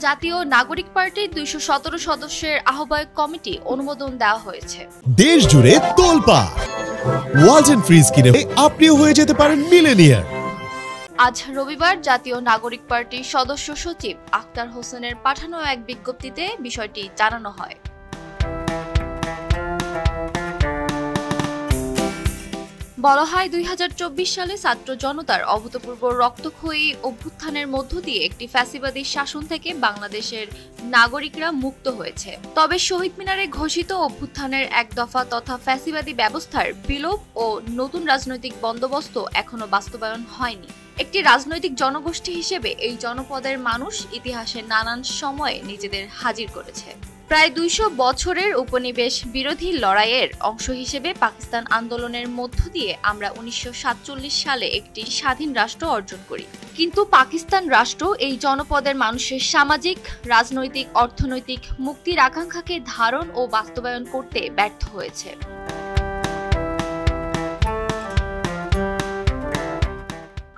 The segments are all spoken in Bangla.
জাতীয় নাগরিক পার্টির ২১৭ সদস্যের আহ্বায়ক কমিটি অনুমোদন দেওয়া হয়েছে। দেশ জুড়ে তোলপাড় ওয়ালটন ফ্রিজ কিনে আপনিও হয়ে যেতে পারেন মিলেনিয়ার। আজ রবিবার জাতীয় নাগরিক পার্টির সদস্য সচিব আক্তার হোসেনের পাঠানো এক বিজ্ঞপ্তিতে বিষয়টি জানানো হয়। বলা হয় ২০২৪ সালে ছাত্র জনতার অভূতপূর্ব রক্তক্ষয়ী অভ্যুত্থানের মধ্য দিয়ে একটি ফ্যাসিবাদী শাসন থেকে বাংলাদেশের নাগরিকরা মুক্ত হয়েছে। তবে শহীদ মিনারে ঘোষিত অভ্যুত্থানের এক দফা তথা ফ্যাসিবাদী ব্যবস্থার বিলোপ ও নতুন রাজনৈতিক বন্দোবস্ত এখনো বাস্তবায়ন হয়নি। একটি রাজনৈতিক জনগোষ্ঠী হিসেবে এই জনপদের মানুষ ইতিহাসে নানান সময়ে নিজেদের হাজির করেছে। প্রায় ২০০ বছরের উপনিবেশ বিরোধী লড়াইয়ের অংশ হিসেবে পাকিস্তান আন্দোলনের মধ্য দিয়ে আমরা ১৯৪৭ সালে একটি স্বাধীন রাষ্ট্র অর্জন করি। কিন্তু পাকিস্তান রাষ্ট্র এই জনপদের মানুষের সামাজিক, রাজনৈতিক, অর্থনৈতিক মুক্তির আকাঙ্ক্ষাকে ধারণ ও বাস্তবায়ন করতে ব্যর্থ হয়েছে।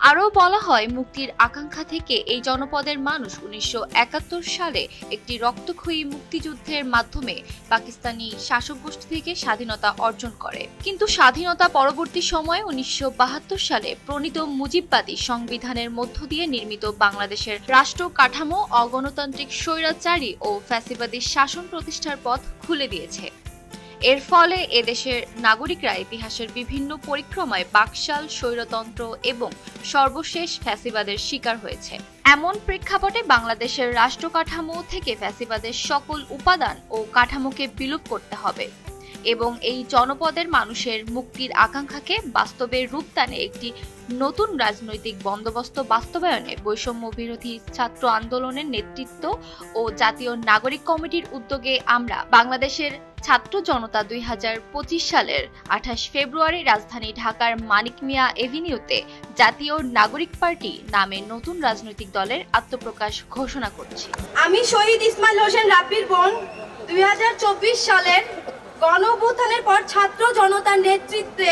আরও বলা হয়, মুক্তির আকাঙ্ক্ষা থেকে এই জনপদের মানুষ ১৯৭১ সালে একটি রক্তক্ষয়ী মুক্তিযুদ্ধের মাধ্যমে পাকিস্তানি শাসক গোষ্ঠী থেকে স্বাধীনতা অর্জন করে। কিন্তু স্বাধীনতা পরবর্তী সময়ে ১৯৭২ সালে প্রণীত মুজিববাদী সংবিধানের মধ্য দিয়ে নির্মিত বাংলাদেশের রাষ্ট্র কাঠামো অগণতান্ত্রিক, স্বৈরাচারী ও ফ্যাসিবাদী শাসন প্রতিষ্ঠার পথ খুলে দিয়েছে। এর ফলে এদেশের নাগরিকরা ইতিহাসের বিভিন্ন পরিক্রমায় বাকশাল, স্বৈরতন্ত্র এবং সর্বশেষ ফ্যাসিবাদের শিকার হয়েছে। এমন প্রেক্ষাপটে বাংলাদেশের রাষ্ট্র কাঠামো থেকে ফ্যাসিবাদের সকল উপাদান ও কাঠামোকে বিলুপ করতে হবে এবং এই জনপদের মানুষের মুক্তির আকাঙ্ক্ষাকে বাস্তবে রূপদানে একটি নতুন রাজনৈতিক বন্দোবস্ত বাস্তবায়নে বৈষম্য বিরোধী ছাত্র আন্দোলনের নেতৃত্ব ও জাতীয় নাগরিক কমিটির উদ্যোগে আমরা বাংলাদেশের ছাত্র জনতা ২০২৫ সালের ২৮ ফেব্রুয়ারি রাজধানী ঢাকার মানিক মিয়া এভিনিউতে জাতীয় নাগরিক পার্টি নামে নতুন রাজনৈতিক দলের আত্মপ্রকাশ ঘোষণা করছি। আমি শহীদ ইসমাইল হোসেন রাব্বির বোন ২০২৪ সালের গণঅভ্যুত্থানের পর ছাত্র জনতার নেতৃত্বে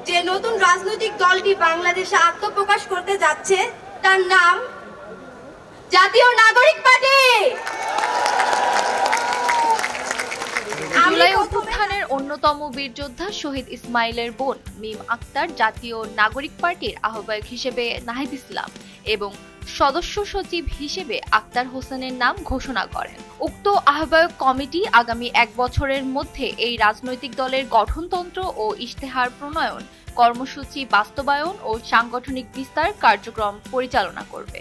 যে নতুন রাজনৈতিক দলটি বাংলাদেশে আত্মপ্রকাশ করতে যাচ্ছে তার নাম জাতীয় নাগরিক পার্টি। জুলাই অভ্যুত্থানের অন্যতম বীরযোদ্ধা শহীদ ইসমাইলের বোন মিম আক্তার জাতীয় নাগরিক পার্টির আহ্বায়ক হিসেবে নাহিদ ইসলাম এবং সদস্য সচিব হিসেবে আক্তার হোসেনের নাম ঘোষণা করেন। উক্ত আহ্বায়ক কমিটি আগামী ১ বছরের মধ্যে এই রাজনৈতিক দলের গঠনতন্ত্র ও ইশতেহার প্রণয়ন, কর্মসূচি বাস্তবায়ন ও সাংগঠনিক বিস্তার কার্যক্রম পরিচালনা করবে।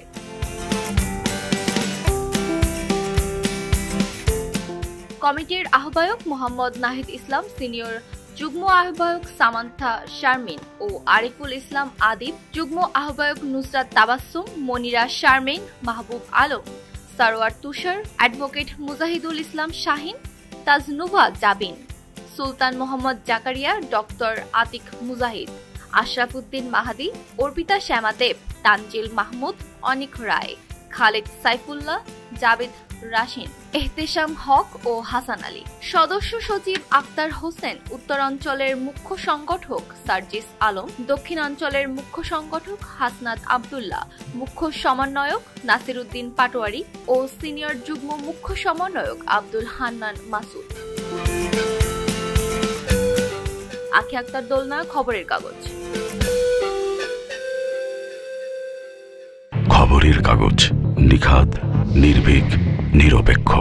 কমিটির আহ্বায়ক মোহাম্মদ নাহিদ ইসলাম, সিনিয়র যুগ্ম আহ্বায়ক সামান্থা শারমিন ও আরিফুল ইসলাম আদিব, যুগ্ম আহ্বায়ক নুসরাত তাবাসসুম, মনিরা শারমিন, মাহবুব আলম, সারোয়ার তুষার, অ্যাডভোকেট মুজাহিদুল ইসলাম শাহিন, তাজনুভা জাবিন, সুলতান মোহাম্মদ জাকারিয়া, ডক্টর আতিক মুজাহিদ, আশরাফ উদ্দিন মাহাদি, অর্পিতা শ্যামা দেব, তানজিল মাহমুদ, অনিক রায়, খালেদ সাইফুল্লাহ, জাবেদ রাশিন, এহতেশাম হক ও হাসান আলী। সদস্য সচিব আক্তার হোসেন, উত্তরাঞ্চলের মুখ্য সংগঠক সার্জিস আলম, দক্ষিণাঞ্চলের মুখ্য সংগঠক হাসনাত আব্দুল্লাহ, মুখ্য সমন্বয়ক নাসির উদ্দিন পাটোয়ারি ও সিনিয়র যুগ্ম মুখ্য সমন্বয়ক আব্দুল হান্নান মাসুদ। আখি আক্তার দোলনা, খবরের কাগজ। খবরের কাগজ, নিখাত, নির্ভীক, নিরপেক্ষ।